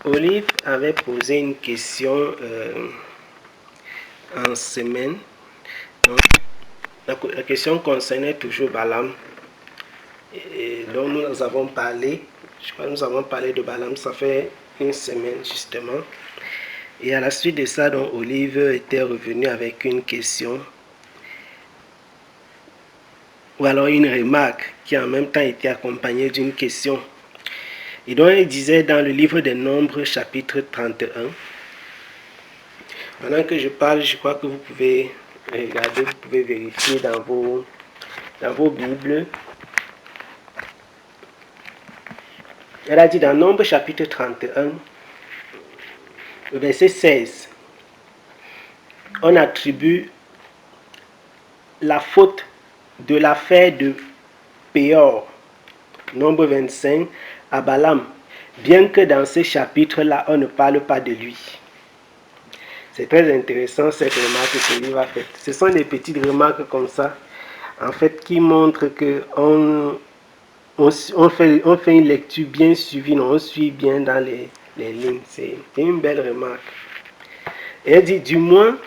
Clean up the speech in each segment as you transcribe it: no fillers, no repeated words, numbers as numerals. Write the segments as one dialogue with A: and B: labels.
A: Olive avait posé une question en semaine. Donc, la question concernait toujours Balaam. Et dont nous avons parlé. Je crois que nous avons parlé de Balaam, ça fait une semaine justement. Et à la suite de ça, donc, Olive était revenu avec une question. Ou alors une remarque qui en même temps était accompagnée d'une question. Et donc il disait dans le livre des Nombres, chapitre 31. Pendant que je parle, je crois que vous pouvez regarder, vous pouvez vérifier dans vos Bibles. Elle a dit dans Nombre chapitre 31, verset 16, on attribue la faute de l'affaire de Péor, Nombre 25, à Balaam, bien que dans ce chapitre-là, on ne parle pas de lui. C'est très intéressant cette remarque que lui a faite. Ce sont des petites remarques comme ça, en fait, qui montrent que on fait une lecture bien suivie, on suit bien dans les lignes. C'est une belle remarque. Et elle dit, du moins,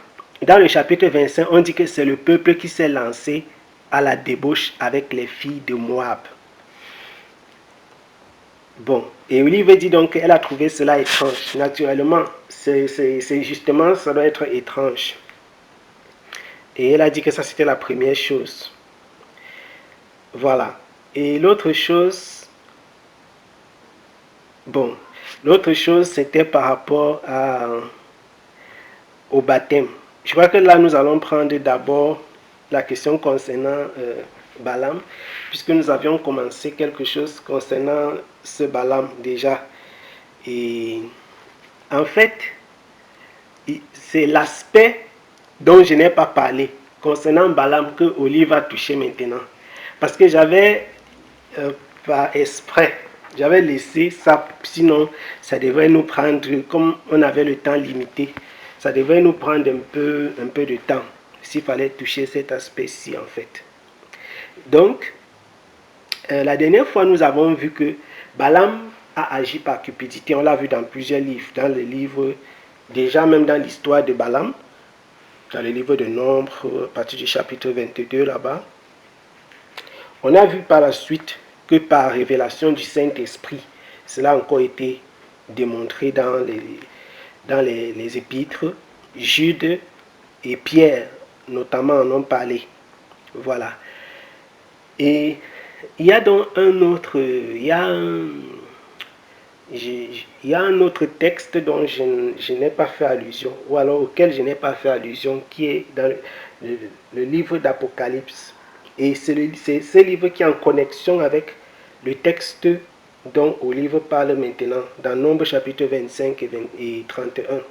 A: dans le chapitre 25, on dit que c'est le peuple qui s'est lancé à la débauche avec les filles de Moab. Bon, et Olive dit donc qu'elle a trouvé cela étrange. Naturellement, c'est justement, ça doit être étrange. Et elle a dit que ça c'était la première chose. Voilà. Et l'autre chose, bon, l'autre chose c'était par rapport au baptême. Je crois que là nous allons prendre d'abord la question concernant Balaam, puisque nous avions commencé quelque chose concernant ce Balaam déjà. Et en fait, c'est l'aspect dont je n'ai pas parlé concernant Balaam que Olive a touché maintenant. Parce que j'avais, par exprès, j'avais laissé ça, sinon ça devrait nous prendre, comme on avait le temps limité, ça devrait nous prendre un peu de temps s'il fallait toucher cet aspect-ci en fait. Donc, la dernière fois, nous avons vu que Balaam a agi par cupidité. On l'a vu dans plusieurs livres. Dans le livre, déjà même dans l'histoire de Balaam, dans le livre de Nombres, à partir du chapitre 22 là-bas. On a vu par la suite que par révélation du Saint-Esprit, cela a encore été démontré dans les épîtres. Jude et Pierre, notamment, en ont parlé. Voilà. Et il y a donc un autre, il y a un autre texte dont je n'ai pas fait allusion, ou alors auquel je n'ai pas fait allusion, qui est dans le livre d'Apocalypse. Et c'est ce livre qui est en connexion avec le texte dont Olive parle maintenant, dans Nombre chapitre 25 et 31.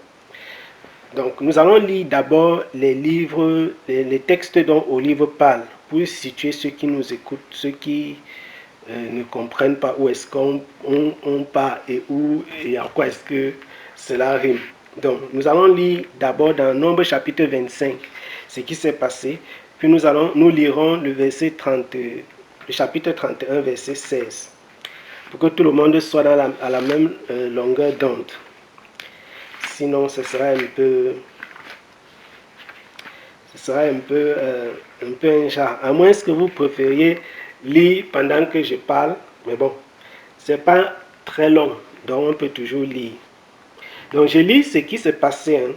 A: Donc nous allons lire d'abord les textes dont Olive parle, pour situer ceux qui nous écoutent, ceux qui ne comprennent pas où est-ce qu'on part et où et à quoi est-ce que cela rime. Donc nous allons lire d'abord dans Nombre chapitre 25 ce qui s'est passé, puis nous lirons le chapitre 31 verset 16 pour que tout le monde soit à la même longueur d'onde. Sinon ce sera un peu un genre, à moins que vous préfériez lire pendant que je parle, mais bon, c'est pas très long, donc on peut toujours lire. Donc je lis ce qui s'est passé, hein.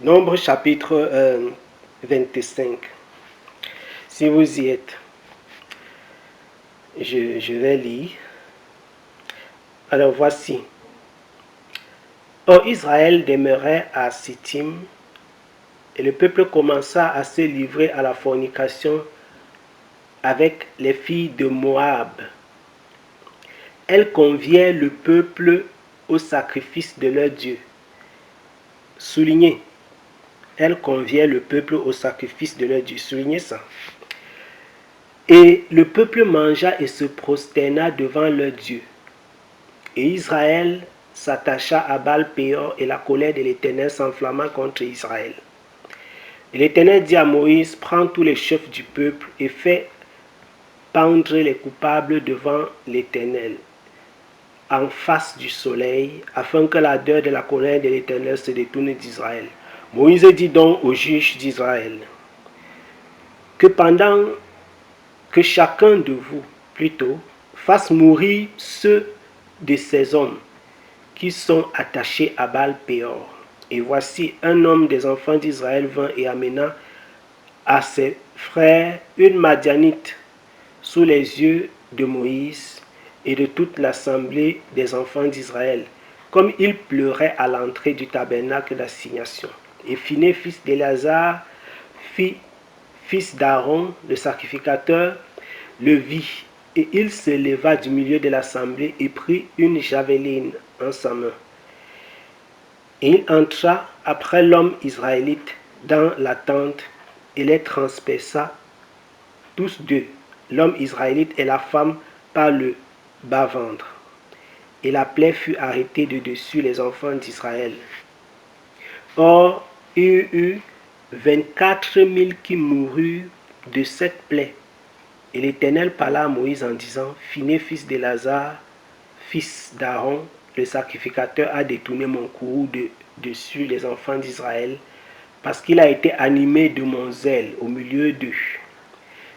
A: Nombre chapitre 25. Si vous y êtes, je vais lire. Alors voici. Or Israël demeurait à Sittim, et le peuple commença à se livrer à la fornication avec les filles de Moab. Elles conviaient le peuple au sacrifice de leur Dieu. Soulignez. Elles conviaient le peuple au sacrifice de leur Dieu. Soulignez ça. Et le peuple mangea et se prosterna devant leur Dieu. Et Israël s'attacha à Baal-Péor, et la colère de l'Éternel s'enflamma contre Israël. Et l'Éternel dit à Moïse, prends tous les chefs du peuple et fais pendre les coupables devant l'Éternel, en face du soleil, afin que l'ardeur de la colère de l'Éternel se détourne d'Israël. Moïse dit donc aux juges d'Israël que pendant que chacun de vous, plutôt, fasse mourir ceux de ces hommes qui sont attachés à Baal-Péor. Et voici, un homme des enfants d'Israël vint et amena à ses frères une Madianite sous les yeux de Moïse et de toute l'assemblée des enfants d'Israël, comme il pleurait à l'entrée du tabernacle d'assignation. Et Phiné, fils d'Éléazar, fils d'Aaron, le sacrificateur, le vit, et il se leva du milieu de l'assemblée et prit une javeline en sa main. Et il entra après l'homme israélite dans la tente et les transperça tous deux, l'homme israélite et la femme, par le bas-ventre. Et la plaie fut arrêtée de dessus les enfants d'Israël. Or, il y eut 24 000 qui moururent de cette plaie. Et l'Éternel parla à Moïse en disant, Phiné, fils d'Éléazar, fils d'Aaron, le sacrificateur, a détourné mon courroux de dessus les enfants d'Israël, parce qu'il a été animé de mon zèle au milieu d'eux.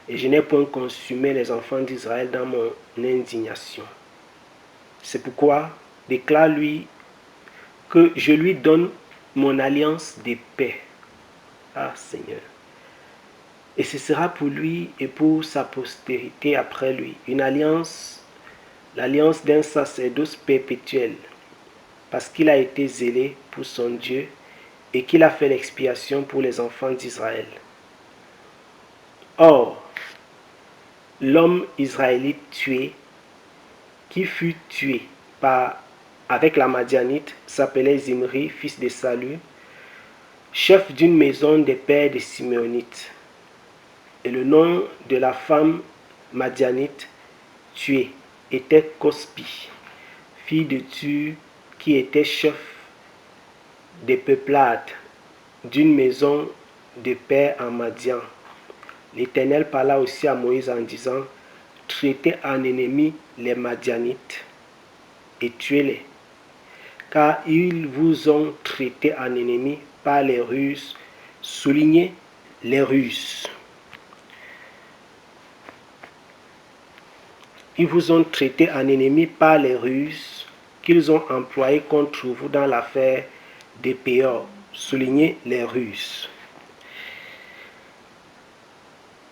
A: Et je n'ai point consumé les enfants d'Israël dans mon indignation. C'est pourquoi déclare-lui que je lui donne mon alliance de paix. Ah Seigneur. Et ce sera pour lui et pour sa postérité après lui une alliance, l'alliance d'un sacerdoce perpétuel, parce qu'il a été zélé pour son Dieu et qu'il a fait l'expiation pour les enfants d'Israël. Or, l'homme israélite tué, qui fut tué avec la Madianite, s'appelait Zimri, fils de Salu, chef d'une maison des pères des Siméonites. Et le nom de la femme Madianite tuée était Cospi, fille de Tur, qui était chef des peuplades d'une maison de père en Madian. L'Éternel parla aussi à Moïse en disant, traitez en ennemis les Madianites et tuez-les, car ils vous ont traité en ennemis par les ruses. Soulignez les ruses. Ils vous ont traité en ennemis par les ruses qu'ils ont employées contre vous dans l'affaire de Péor. Soulignez les ruses.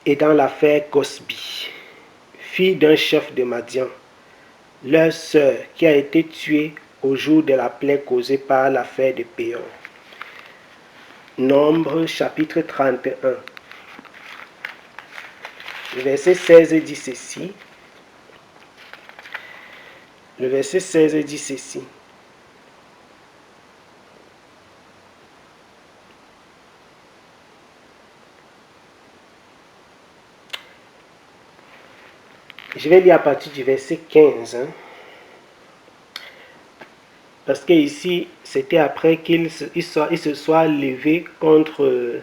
A: Et dans l'affaire Cosbi, fille d'un chef de Madian, leur sœur qui a été tuée au jour de la plaie causée par l'affaire de Péor. Nombre chapitre 31. Le verset 16 dit ceci. Le verset 16 dit ceci. Je vais lire à partir du verset 15. Parce que ici, c'était après qu'il se soit levé contre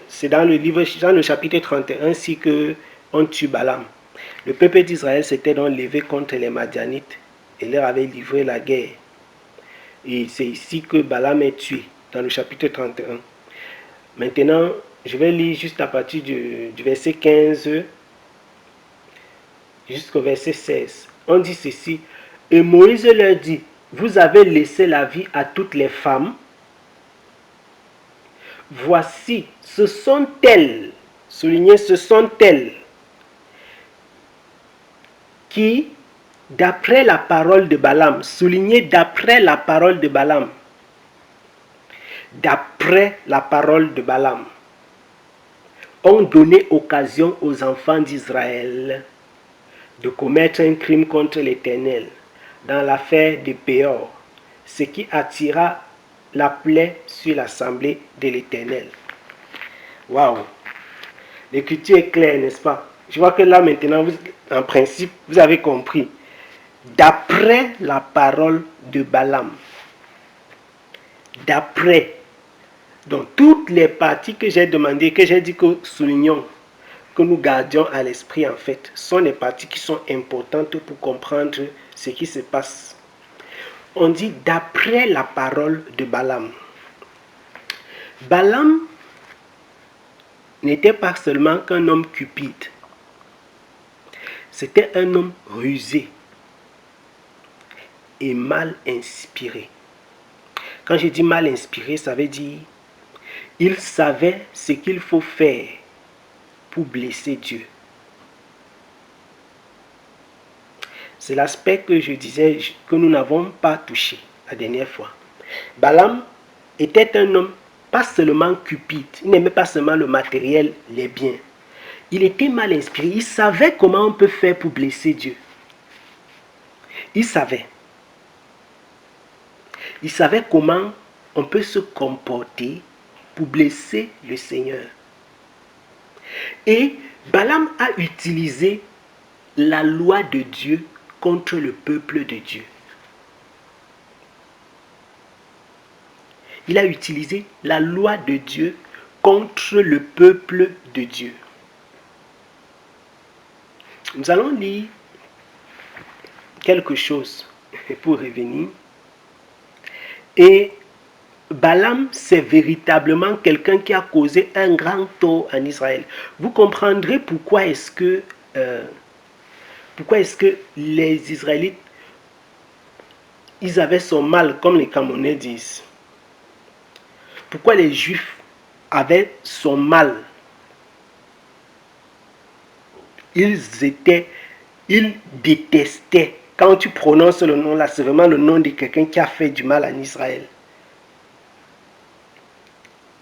A: c'est dans le chapitre 31, ainsi que on tue Balaam. Le peuple d'Israël s'était donc levé contre les Madianites et leur avait livré la guerre. Et c'est ici que Balaam est tué, dans le chapitre 31. Maintenant, je vais lire juste à partir du verset 15 jusqu'au verset 16. On dit ceci, et Moïse leur dit, vous avez laissé la vie à toutes les femmes. Voici, ce sont elles, soulignez, ce sont elles qui, d'après la parole de Balaam, soulignez d'après la parole de Balaam, d'après la parole de Balaam, ont donné occasion aux enfants d'Israël de commettre un crime contre l'Éternel dans l'affaire de Péor, ce qui attira la plaie sur l'assemblée de l'Éternel. Waouh! L'écriture est claire, n'est-ce pas? Je vois que là maintenant, en principe, vous avez compris. D'après la parole de Balaam. D'après. Donc, toutes les parties que j'ai demandées, que j'ai dit que soulignons, que nous gardions à l'esprit en fait, sont les parties qui sont importantes pour comprendre ce qui se passe. On dit d'après la parole de Balaam. Balaam n'était pas seulement qu'un homme cupide. C'était un homme rusé et mal inspiré. Quand je dis mal inspiré, ça veut dire il savait ce qu'il faut faire pour blesser Dieu. C'est l'aspect que je disais que nous n'avons pas touché la dernière fois. Balaam était un homme pas seulement cupide, il n'aimait pas seulement le matériel, les biens. Il était mal inspiré, il savait comment on peut faire pour blesser Dieu. Il savait comment on peut se comporter pour blesser le Seigneur. Et Balaam a utilisé la loi de Dieu contre le peuple de Dieu. Il a utilisé la loi de Dieu contre le peuple de Dieu. Nous allons lire quelque chose pour revenir. Et Balaam, c'est véritablement quelqu'un qui a causé un grand tort en Israël. Vous comprendrez pourquoi est-ce que les Israélites, ils avaient son mal, comme les Camerounais disent. Pourquoi les Juifs avaient son mal. Ils détestaient. Quand tu prononces le nom là, c'est vraiment le nom de quelqu'un qui a fait du mal en Israël.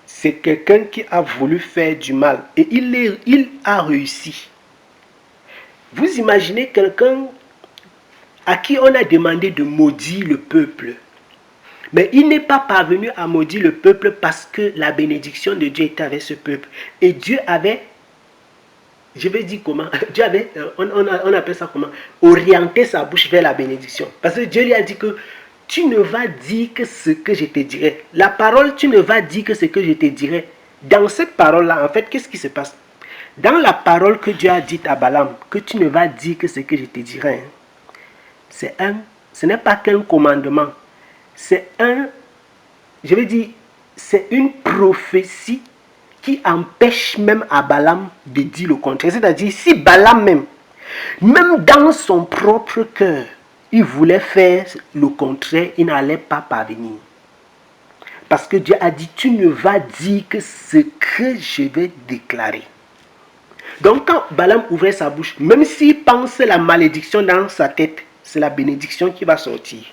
A: C'est quelqu'un qui a voulu faire du mal. Et il a réussi. Vous imaginez quelqu'un à qui on a demandé de maudire le peuple. Mais il n'est pas parvenu à maudire le peuple parce que la bénédiction de Dieu était avec ce peuple. Et Dieu avait, je vais dire comment, Dieu avait, on appelle ça comment, orienté sa bouche vers la bénédiction. Parce que Dieu lui a dit que tu ne vas dire que ce que je te dirai. La parole, tu ne vas dire que ce que je te dirai. Dans cette parole-là, en fait, qu'est-ce qui se passe? Dans la parole que Dieu a dite à Balaam, que tu ne vas dire que ce que je te dirai, ce n'est pas qu'un commandement. C'est c'est une prophétie qui empêche même à Balaam de dire le contraire. C'est-à-dire, si Balaam même dans son propre cœur, il voulait faire le contraire, il n'allait pas parvenir. Parce que Dieu a dit, tu ne vas dire que ce que je vais déclarer. Donc quand Balaam ouvrait sa bouche, même s'il pense la malédiction dans sa tête, c'est la bénédiction qui va sortir.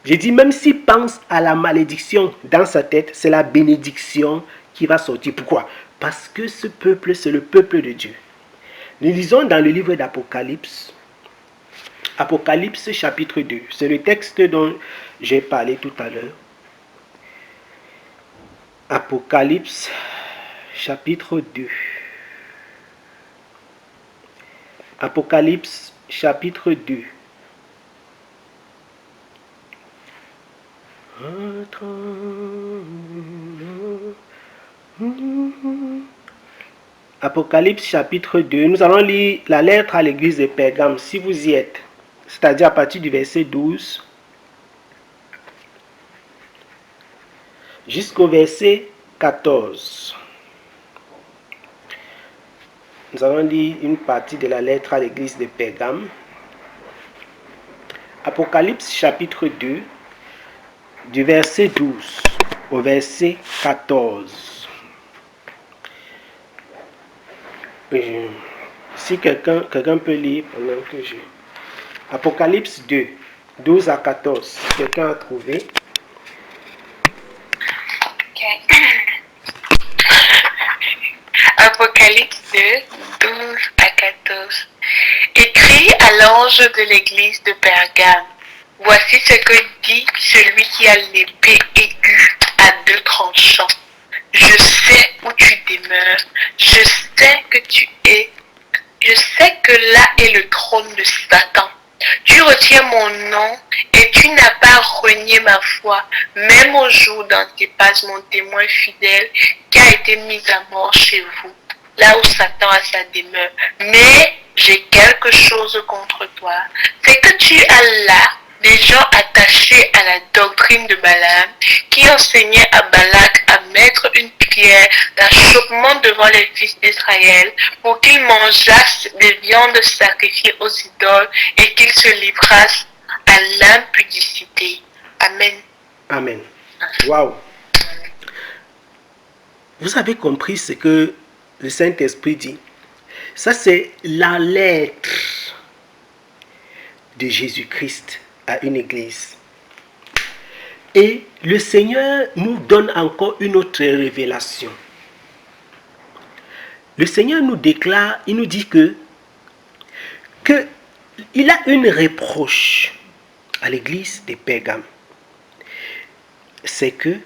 A: J'ai dit, même s'il pense à la malédiction dans sa tête, c'est la bénédiction qui va sortir. Pourquoi? Parce que ce peuple, c'est le peuple de Dieu. Nous lisons dans le livre d'Apocalypse, Apocalypse chapitre 2. C'est le texte dont j'ai parlé tout à l'heure. Apocalypse chapitre 2. Apocalypse chapitre 2. Apocalypse chapitre 2. Nous allons lire la lettre à l'église de Pergame, si vous y êtes. C'est-à-dire à partir du verset 12 jusqu'au verset 14. Nous allons lire une partie de la lettre à l'église de Pergame. Apocalypse chapitre 2, du verset 12 au verset 14. Si quelqu'un peut lire pendant que je... Apocalypse 2, 12 à 14. Si quelqu'un a trouvé.
B: Okay. Apocalypse 2, 12 à 14. Écrit à l'ange de l'église de Pergame. Voici ce que dit celui qui a l'épée aiguë à deux tranchants. Je sais où tu demeures. Je sais que là est le trône de Satan. Tu retiens mon nom et tu n'as pas renié ma foi, même au jour d'Antipas, mon témoin fidèle, qui a été mis à mort chez vous. là où Satan a sa demeure. Mais j'ai quelque chose contre toi. C'est que tu as là des gens attachés à la doctrine de Balaam qui enseignaient à Balak à mettre une pierre d'achoppement devant les fils d'Israël pour qu'ils mangeassent des viandes sacrifiées aux idoles et qu'ils se livrassent à l'impudicité. Amen.
A: Amen. Waouh. Vous avez compris ce que le Saint-Esprit dit. Ça, c'est la lettre de Jésus-Christ à une église. Et le Seigneur nous donne encore une autre révélation. Le Seigneur nous déclare, il nous dit que il a une reproche à l'église des Pergames. C'est que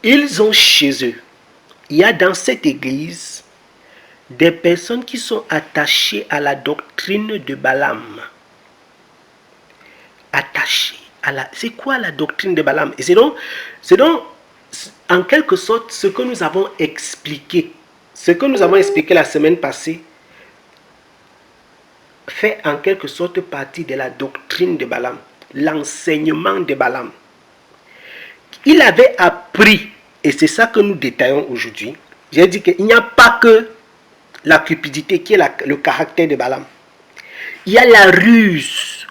A: ils ont chez eux, il y a dans cette église des personnes qui sont attachées à la doctrine de Balaam. Attachées à la... C'est quoi la doctrine de Balaam? Et c'est donc en quelque sorte ce que nous avons expliqué. Ce que nous avons expliqué la semaine passée fait en quelque sorte partie de la doctrine de Balaam, l'enseignement de Balaam. Il avait appris, et c'est ça que nous détaillons aujourd'hui. J'ai dit qu'il n'y a pas que la cupidité qui est le caractère de Balaam. Il y a la ruse.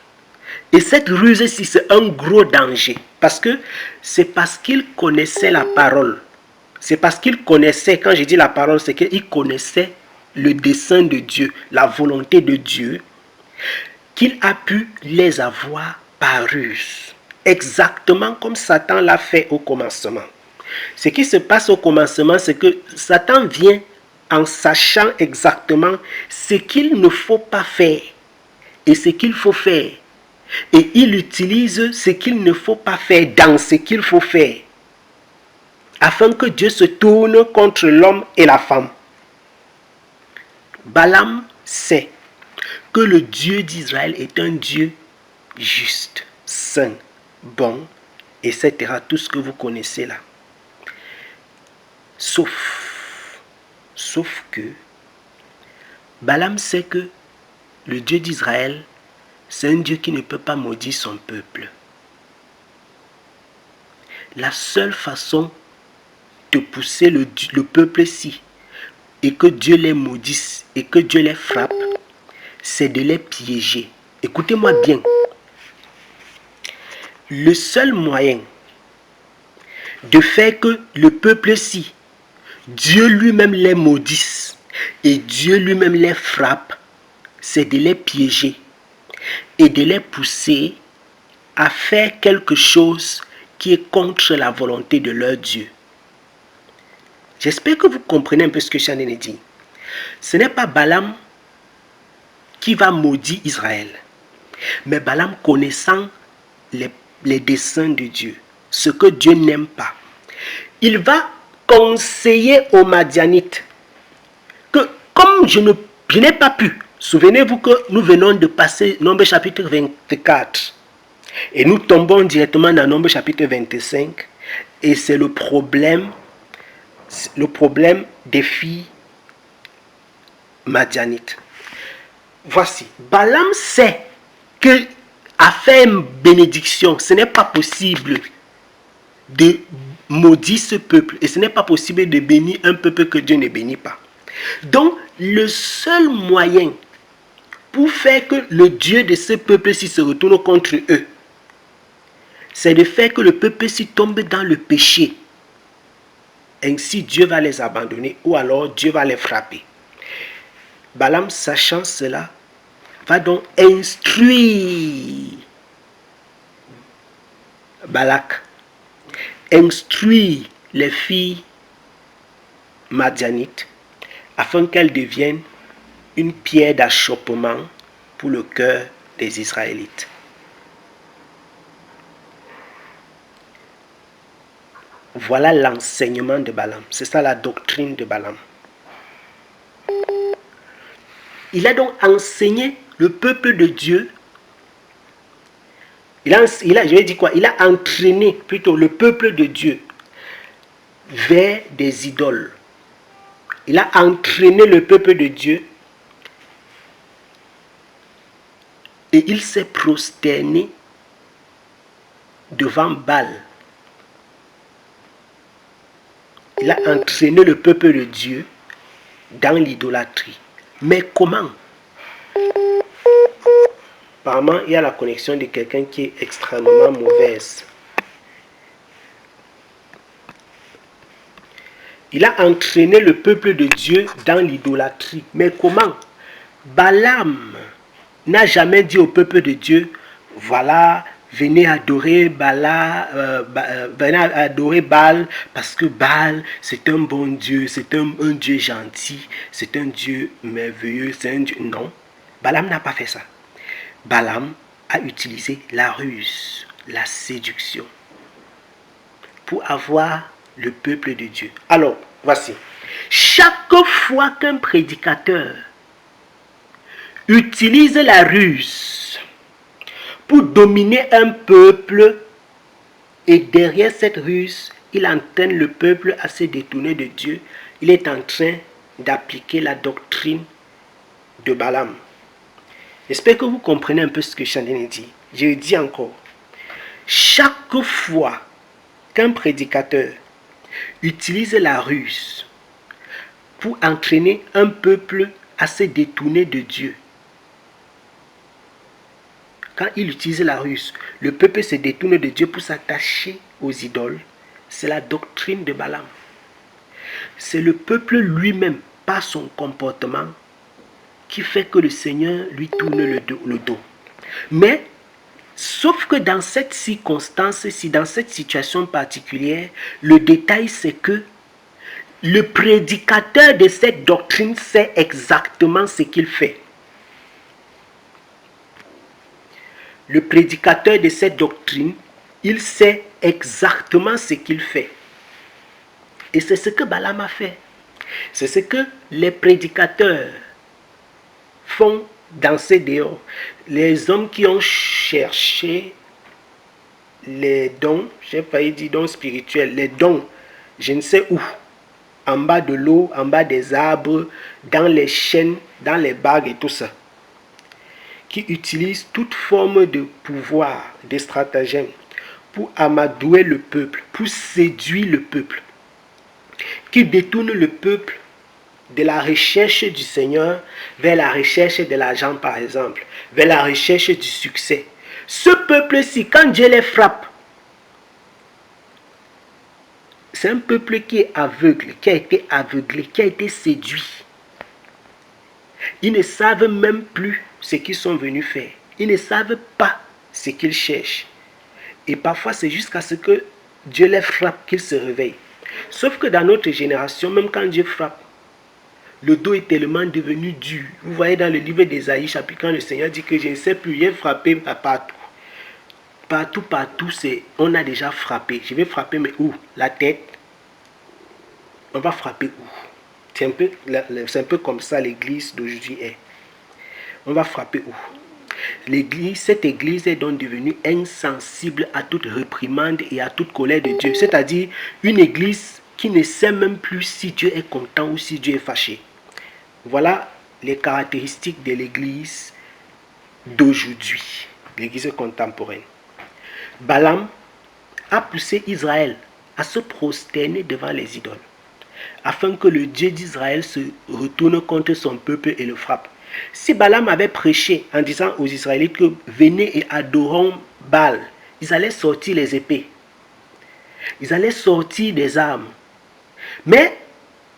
A: Et cette ruse-ci, c'est un gros danger. Parce que c'est parce qu'il connaissait la parole. C'est parce qu'il connaissait, quand je dis la parole, c'est qu'il connaissait le dessein de Dieu, la volonté de Dieu, qu'il a pu les avoir par ruse. Exactement comme Satan l'a fait au commencement. Ce qui se passe au commencement, c'est que Satan vient en sachant exactement ce qu'il ne faut pas faire et ce qu'il faut faire. Et il utilise ce qu'il ne faut pas faire dans ce qu'il faut faire, afin que Dieu se tourne contre l'homme et la femme. Balaam sait que le Dieu d'Israël est un Dieu juste, saint, bon, etc. Tout ce que vous connaissez là. Sauf que Balaam sait que le Dieu d'Israël, c'est un Dieu qui ne peut pas maudire son peuple. La seule façon de pousser le peuple-ci et que Dieu les maudisse et que Dieu les frappe, c'est de les piéger. Écoutez-moi bien. Le seul moyen de faire que le peuple-ci, Dieu lui-même les maudisse et Dieu lui-même les frappe, c'est de les piéger et de les pousser à faire quelque chose qui est contre la volonté de leur Dieu. J'espère que vous comprenez un peu ce que je viens de dire. Ce n'est pas Balaam qui va maudire Israël, mais Balaam connaissant les desseins de Dieu, ce que Dieu n'aime pas, il va conseiller aux Madianites que comme je n'ai pas pu, souvenez-vous que nous venons de passer Nombre chapitre 24 et nous tombons directement dans Nombre chapitre 25 et c'est le problème des filles madianites. Voici, Balaam sait que à faire une bénédiction, ce n'est pas possible de maudire ce peuple et ce n'est pas possible de bénir un peuple que Dieu ne bénit pas. Donc, le seul moyen pour faire que le Dieu de ce peuple-ci se retourne contre eux, c'est de faire que le peuple-ci tombe dans le péché. Ainsi, Dieu va les abandonner ou alors Dieu va les frapper. Balaam, sachant cela, va donc instruire Balak, instruire les filles madianites afin qu'elles deviennent une pierre d'achoppement pour le cœur des Israélites. Voilà l'enseignement de Balaam. C'est ça la doctrine de Balaam. Il a donc enseigné le peuple de Dieu. Il a entraîné plutôt le peuple de Dieu vers des idoles, Il a entraîné le peuple de Dieu et il s'est prosterné devant Baal. Il a entraîné le peuple de Dieu dans l'idolâtrie. Mais comment? Apparemment, il y a la connexion de quelqu'un qui est extrêmement mauvaise. Il a entraîné le peuple de Dieu dans l'idolâtrie. Mais comment? Balaam n'a jamais dit au peuple de Dieu, voilà, venez adorer venez adorer Baal, parce que Baal, c'est un bon Dieu, c'est un Dieu gentil, c'est un Dieu merveilleux, c'est un Dieu... Non, Balaam n'a pas fait ça. Balaam a utilisé la ruse, la séduction, pour avoir le peuple de Dieu. Alors, voici. Chaque fois qu'un prédicateur utilise la ruse pour dominer un peuple, et derrière cette ruse, il entraîne le peuple à se détourner de Dieu, il est en train d'appliquer la doctrine de Balaam. J'espère que vous comprenez un peu ce que Chandine dit. Je le dis encore. Chaque fois qu'un prédicateur utilise la ruse pour entraîner un peuple à se détourner de Dieu, quand il utilise la ruse, le peuple se détourne de Dieu pour s'attacher aux idoles. C'est la doctrine de Balaam. C'est le peuple lui-même, par son comportement, qui fait que le Seigneur lui tourne le dos. Mais, sauf que dans cette circonstance, dans cette situation particulière, le détail c'est que le prédicateur de cette doctrine sait exactement ce qu'il fait. Le prédicateur de cette doctrine, il sait exactement ce qu'il fait. Et c'est ce que Balaam a fait. C'est ce que les prédicateurs font danser dehors. Les hommes qui ont cherché les dons, j'ai failli dire dons spirituels, les dons, je ne sais où, en bas de l'eau, en bas des arbres, dans les chênes, dans les bagues et tout ça, qui utilisent toute forme de pouvoir, de stratagème, pour amadouer le peuple, pour séduire le peuple, qui détournent le peuple de la recherche du Seigneur vers la recherche de l'argent par exemple, vers la recherche du succès. Ce peuple-ci, quand Dieu les frappe, c'est un peuple qui est aveugle, qui a été aveuglé, qui a été séduit. Ils ne savent même plus ce qu'ils sont venus faire. Ils ne savent pas ce qu'ils cherchent. Et parfois, c'est jusqu'à ce que Dieu les frappe qu'ils se réveillent. Sauf que dans notre génération, même quand Dieu frappe, le dos est tellement devenu dur. Vous voyez dans le livre d'Ésaïe, chapitre, quand le Seigneur dit que je ne sais plus, j'ai frappé partout. Partout, on a déjà frappé. Je vais frapper, mais où? La tête. On va frapper où? C'est un peu comme ça l'église d'aujourd'hui est. On va frapper où? Cette église est donc devenue insensible à toute réprimande et à toute colère de Dieu. C'est-à-dire une église qui ne sait même plus si Dieu est content ou si Dieu est fâché. Voilà les caractéristiques de l'église d'aujourd'hui, l'église contemporaine. Balaam a poussé Israël à se prosterner devant les idoles, afin que le Dieu d'Israël se retourne contre son peuple et le frappe. Si Balaam avait prêché en disant aux Israélites que venez et adorons Baal, ils allaient sortir les épées, ils allaient sortir des armes. Mais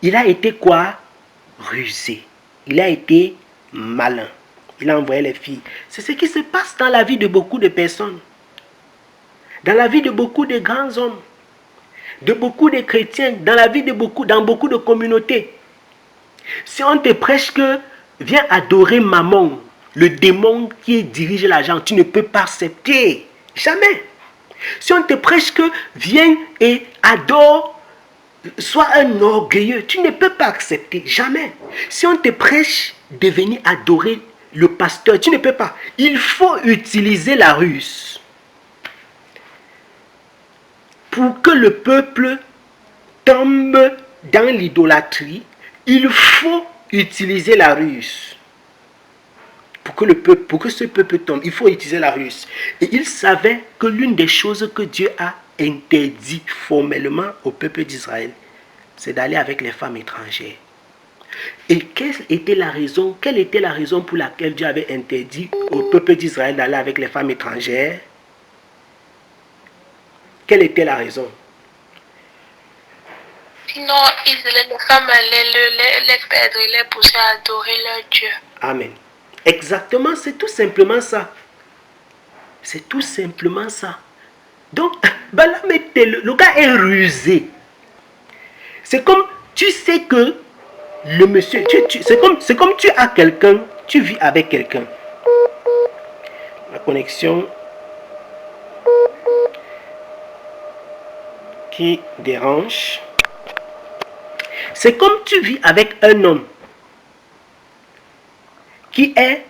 A: il a été quoi? Rusé. Il a été malin. Il a envoyé les filles. C'est ce qui se passe dans la vie de beaucoup de personnes, dans la vie de beaucoup de grands hommes, de beaucoup de chrétiens, dans beaucoup de communautés. Si on te prêche que viens adorer Mammon, le démon qui dirige l'argent, tu ne peux pas accepter. Jamais. Si on te prêche que viens et adore, sois un orgueilleux, tu ne peux pas accepter. Jamais. Si on te prêche de venir adorer le pasteur, tu ne peux pas. Il faut utiliser la ruse pour que le peuple tombe dans l'idolâtrie. il faut utiliser la ruse. Pour que ce peuple tombe, il faut utiliser la ruse. Et il savait que l'une des choses que Dieu a interdit formellement au peuple d'Israël, c'est d'aller avec les femmes étrangères. Et quelle était la raison pour laquelle Dieu avait interdit au peuple d'Israël d'aller avec les femmes étrangères? Quelle était la raison?
B: Sinon, les femmes allaient les perdre et les pousser à adorer leur Dieu.
A: Amen. Exactement, c'est tout simplement ça. C'est tout simplement ça. Donc, Balaam le gars est rusé. C'est comme, tu sais que le monsieur, c'est comme tu as quelqu'un, tu vis avec quelqu'un. La connexion qui dérange. C'est comme tu vis avec un homme qui est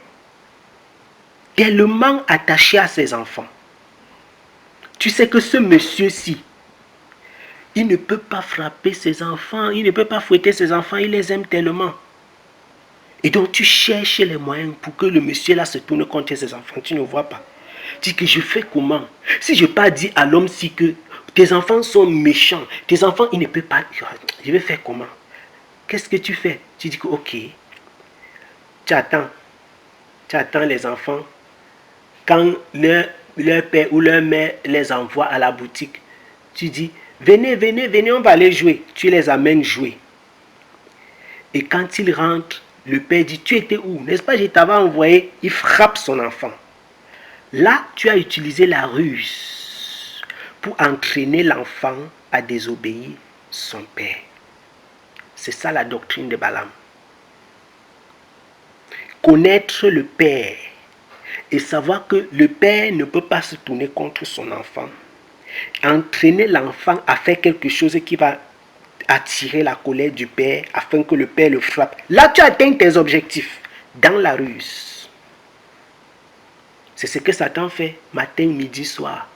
A: tellement attaché à ses enfants. Tu sais que ce monsieur-ci, il ne peut pas frapper ses enfants, il ne peut pas fouetter ses enfants, il les aime tellement. Et donc tu cherches les moyens pour que le monsieur là se tourne contre ses enfants. Tu ne vois pas. Tu dis que je fais comment? Si je n'ai pas dit à l'homme-ci que tes enfants sont méchants, tes enfants, il ne peut pas. Je vais faire comment? Qu'est-ce que tu fais? Tu dis que ok, tu attends les enfants. Quand leur père ou leur mère les envoie à la boutique, tu dis, venez, on va aller jouer. Tu les amènes jouer. Et quand ils rentrent, le père dit, tu étais où? N'est-ce pas, je t'avais envoyé. Il frappe son enfant. Là, tu as utilisé la ruse pour entraîner l'enfant à désobéir son père. C'est ça la doctrine de Balaam. Connaître le père et savoir que le père ne peut pas se tourner contre son enfant. Entraîner l'enfant à faire quelque chose qui va attirer la colère du père afin que le père le frappe. Là, tu atteins tes objectifs dans la ruse. C'est ce que Satan fait matin, midi, soir.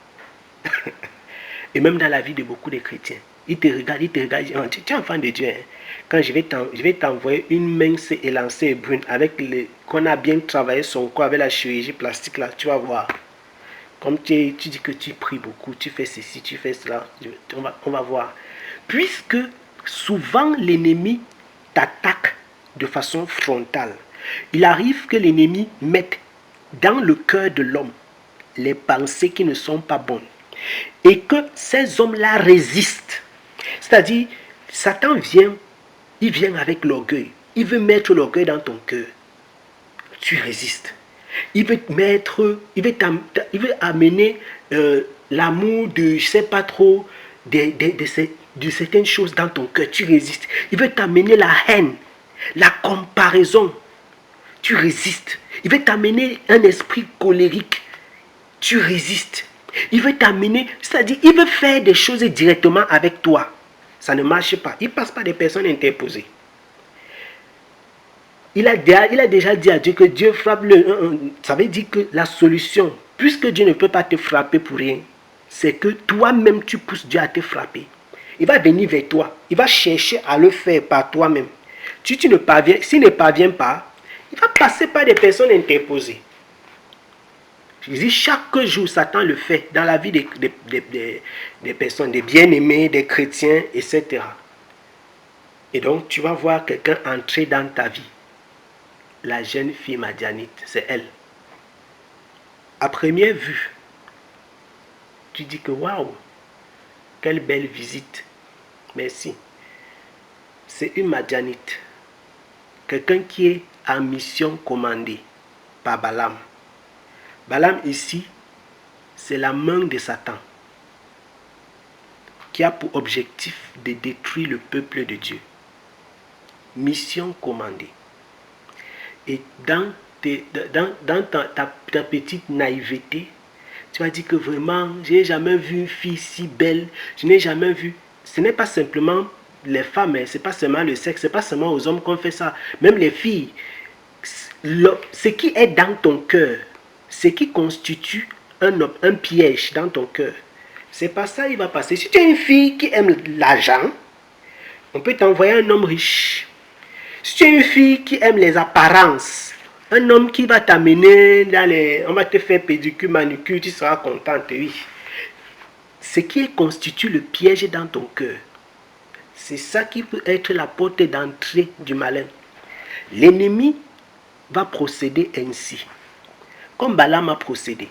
A: Et même dans la vie de beaucoup de chrétiens. Il te regarde, il dit, tu es enfant de Dieu. Hein? Quand je vais t'envoyer une mince élancée brune avec qu'on a bien travaillé son corps avec la chirurgie plastique là, tu vas voir. Comme tu dis que tu pries beaucoup, tu fais ceci, tu fais cela, on va voir. Puisque souvent l'ennemi t'attaque de façon frontale. Il arrive que l'ennemi mette dans le cœur de l'homme les pensées qui ne sont pas bonnes. Et que ces hommes-là résistent. C'est-à-dire, Satan il vient avec l'orgueil. Il veut mettre l'orgueil dans ton cœur. Tu résistes. Il veut amener l'amour de, je ne sais pas trop, de certaines choses dans ton cœur. Tu résistes. Il veut t'amener la haine, la comparaison. Tu résistes. Il veut t'amener un esprit colérique. Tu résistes. Il veut t'amener, c'est-à-dire, il veut faire des choses directement avec toi. Ça ne marche pas. Il ne passe pas des personnes interposées. Il a déjà dit à Dieu que Dieu frappe ça veut dire que la solution, puisque Dieu ne peut pas te frapper pour rien, c'est que toi-même tu pousses Dieu à te frapper. Il va venir vers toi. Il va chercher à le faire par toi-même. S'il ne parvient pas, il va passer par des personnes interposées. Je dis, chaque jour, Satan le fait dans la vie des personnes, des bien-aimés, des chrétiens, etc. Et donc, tu vas voir quelqu'un entrer dans ta vie. La jeune fille madianite, c'est elle. À première vue, tu dis que waouh, quelle belle visite. Merci. C'est une madianite. Quelqu'un qui est en mission commandée par Balaam. Balaam ici, c'est la main de Satan qui a pour objectif de détruire le peuple de Dieu. Mission commandée. Et dans ta petite naïveté, tu vas dire que vraiment, je n'ai jamais vu une fille si belle, je n'ai jamais vu. Ce n'est pas simplement les femmes, ce n'est pas seulement le sexe, ce n'est pas seulement aux hommes qu'on fait ça. Même les filles, ce qui est dans ton cœur, ce qui constitue un piège dans ton cœur, c'est pas ça il va passer. Si tu es une fille qui aime l'argent, on peut t'envoyer un homme riche. Si tu es une fille qui aime les apparences, un homme qui va t'amener dans les... On va te faire pédicure, manucure, tu seras contente, oui. Ce qui constitue le piège dans ton cœur, c'est ça qui peut être la porte d'entrée du malin. L'ennemi va procéder ainsi, comme Balaam a procédé.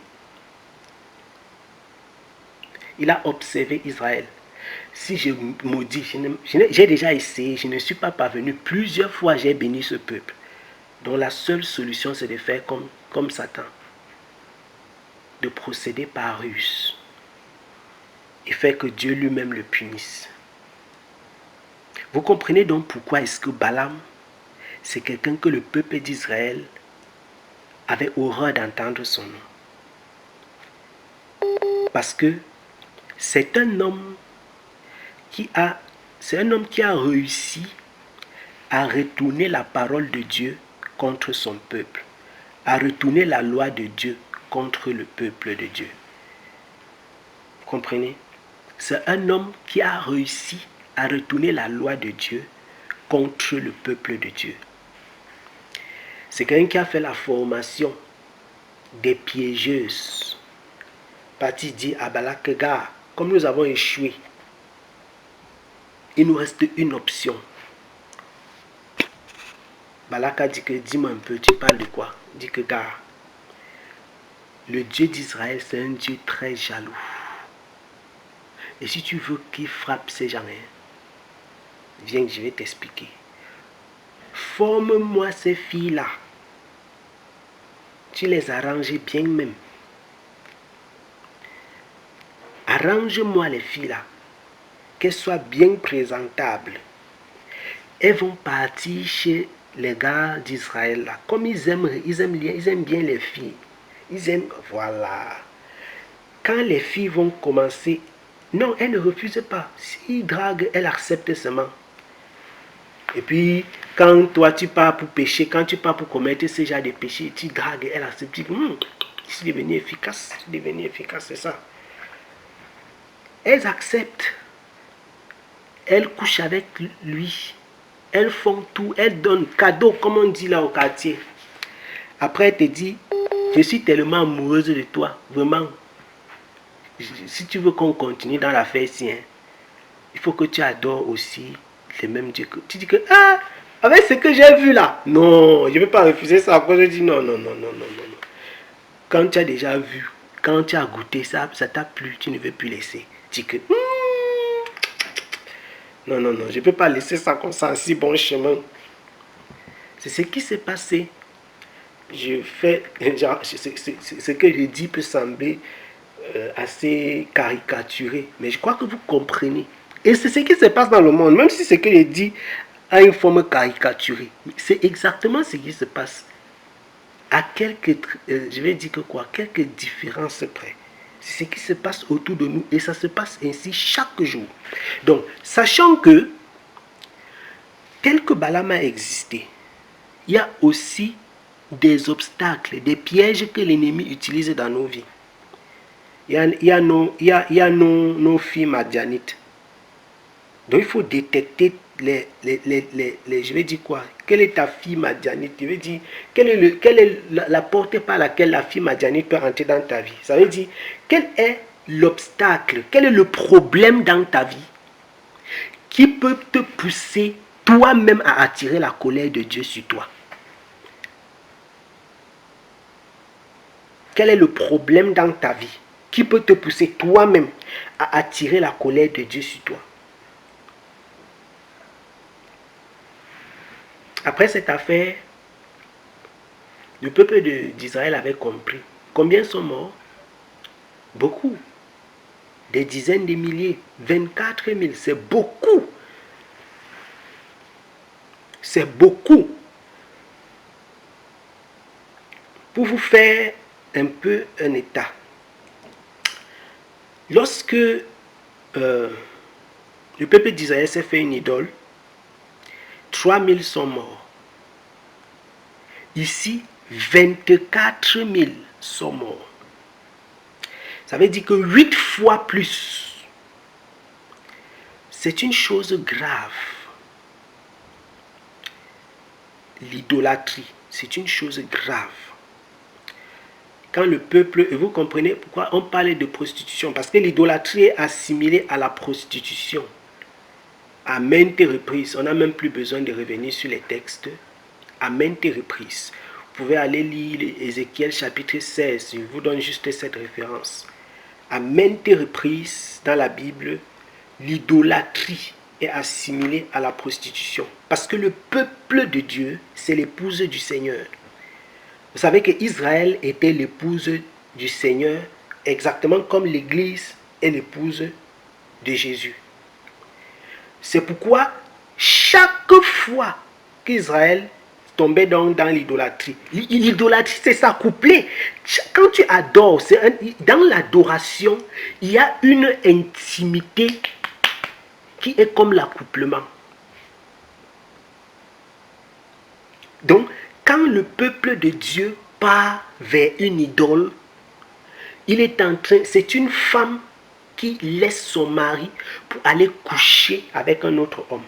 A: Il a observé Israël. Si je maudis, j'ai déjà essayé, je ne suis pas parvenu. Plusieurs fois, j'ai béni ce peuple. Donc la seule solution, c'est de faire comme Satan. De procéder par ruse. Et faire que Dieu lui-même le punisse. Vous comprenez donc pourquoi est-ce que Balaam, c'est quelqu'un que le peuple d'Israël avait horreur d'entendre son nom. Parce que c'est un homme qui a réussi à retourner la parole de Dieu contre son peuple, à retourner la loi de Dieu contre le peuple de Dieu. Vous comprenez? C'est un homme qui a réussi à retourner la loi de Dieu contre le peuple de Dieu. C'est quelqu'un qui a fait la formation des piégeuses. Parti dit à Balak, gars, comme nous avons échoué, il nous reste une option. Balak a dit que, dis-moi un peu, tu parles de quoi? Dit que, gars, le Dieu d'Israël, c'est un Dieu très jaloux. Et si tu veux qu'il frappe ces gens, viens, je vais t'expliquer. Forme-moi ces filles-là. Tu les arranges bien même. Arrange-moi les filles-là. Qu'elles soient bien présentables. Elles vont partir chez les gars d'Israël là. Comme ils aiment bien les filles. Ils aiment, voilà. Quand les filles vont commencer, non, elles ne refusent pas. S'ils draguent, elles acceptent seulement. Et puis, quand toi tu pars pour pécher, quand tu pars pour commettre ce genre de péché, tu dragues, elles acceptent. C'est devenu efficace, c'est ça. Elles acceptent. Elles couchent avec lui. Elles font tout, elles donnent cadeau, comme on dit là au quartier. Après, elle te dit, je suis tellement amoureuse de toi, vraiment. Si tu veux qu'on continue dans l'affaire ici, il faut que tu adores aussi les mêmes dieux. Tu dis que, avec ce que j'ai vu là, non, je ne peux pas refuser ça. Après, je dis non. Quand tu as déjà vu, quand tu as goûté ça, ça t'a plu, tu ne veux plus laisser. Tu dis que, non, je ne peux pas laisser ça comme ça, en si bon chemin. C'est ce qui s'est passé. Ce que je dis peut sembler assez caricaturé, mais je crois que vous comprenez. Et c'est ce qui se passe dans le monde, même si ce que je dis a une forme caricaturée. C'est exactement ce qui se passe. À quelques, je vais dire que quoi, quelques différences près. C'est ce qui se passe autour de nous et ça se passe ainsi chaque jour. Donc, sachant que tel que Balaam a existé, il y a aussi des obstacles, des pièges que l'ennemi utilise dans nos vies. Il y a nos filles madianites. Donc il faut détecter je vais dire quoi? Quelle est ta fille madianite? Je vais dire, quelle est la porte par laquelle la fille madianite peut entrer dans ta vie? Ça veut dire, quel est l'obstacle? Quel est le problème dans ta vie qui peut te pousser toi-même à attirer la colère de Dieu sur toi? Quel est le problème dans ta vie qui peut te pousser toi-même à attirer la colère de Dieu sur toi? Après cette affaire, le peuple d'Israël avait compris. Combien sont morts? Beaucoup. Des dizaines de milliers. 24 000, c'est beaucoup. C'est beaucoup. Pour vous faire un peu un état. Lorsque le peuple d'Israël s'est fait une idole, 3 000 sont morts. Ici, 24 000 sont morts. Ça veut dire que 8 fois plus. C'est une chose grave. l'idolâtrie, c'est une chose grave. Quand le peuple, et vous comprenez pourquoi on parlait de prostitution, parce que l'idolâtrie est assimilée à la prostitution. À maintes reprises, on n'a même plus besoin de revenir sur les textes. À maintes reprises, vous pouvez aller lire Ézéchiel chapitre 16, je vous donne juste cette référence. À maintes reprises dans la Bible, l'idolâtrie est assimilée à la prostitution. Parce que le peuple de Dieu, c'est l'épouse du Seigneur. Vous savez que Israël était l'épouse du Seigneur, exactement comme l'Église est l'épouse de Jésus. C'est pourquoi chaque fois qu'Israël tombait dans l'idolâtrie, l'idolâtrie c'est s'accoupler. Quand tu adores, dans l'adoration, il y a une intimité qui est comme l'accouplement. Donc, quand le peuple de Dieu part vers une idole, il est en train, c'est une femme qui laisse son mari pour aller coucher avec un autre homme.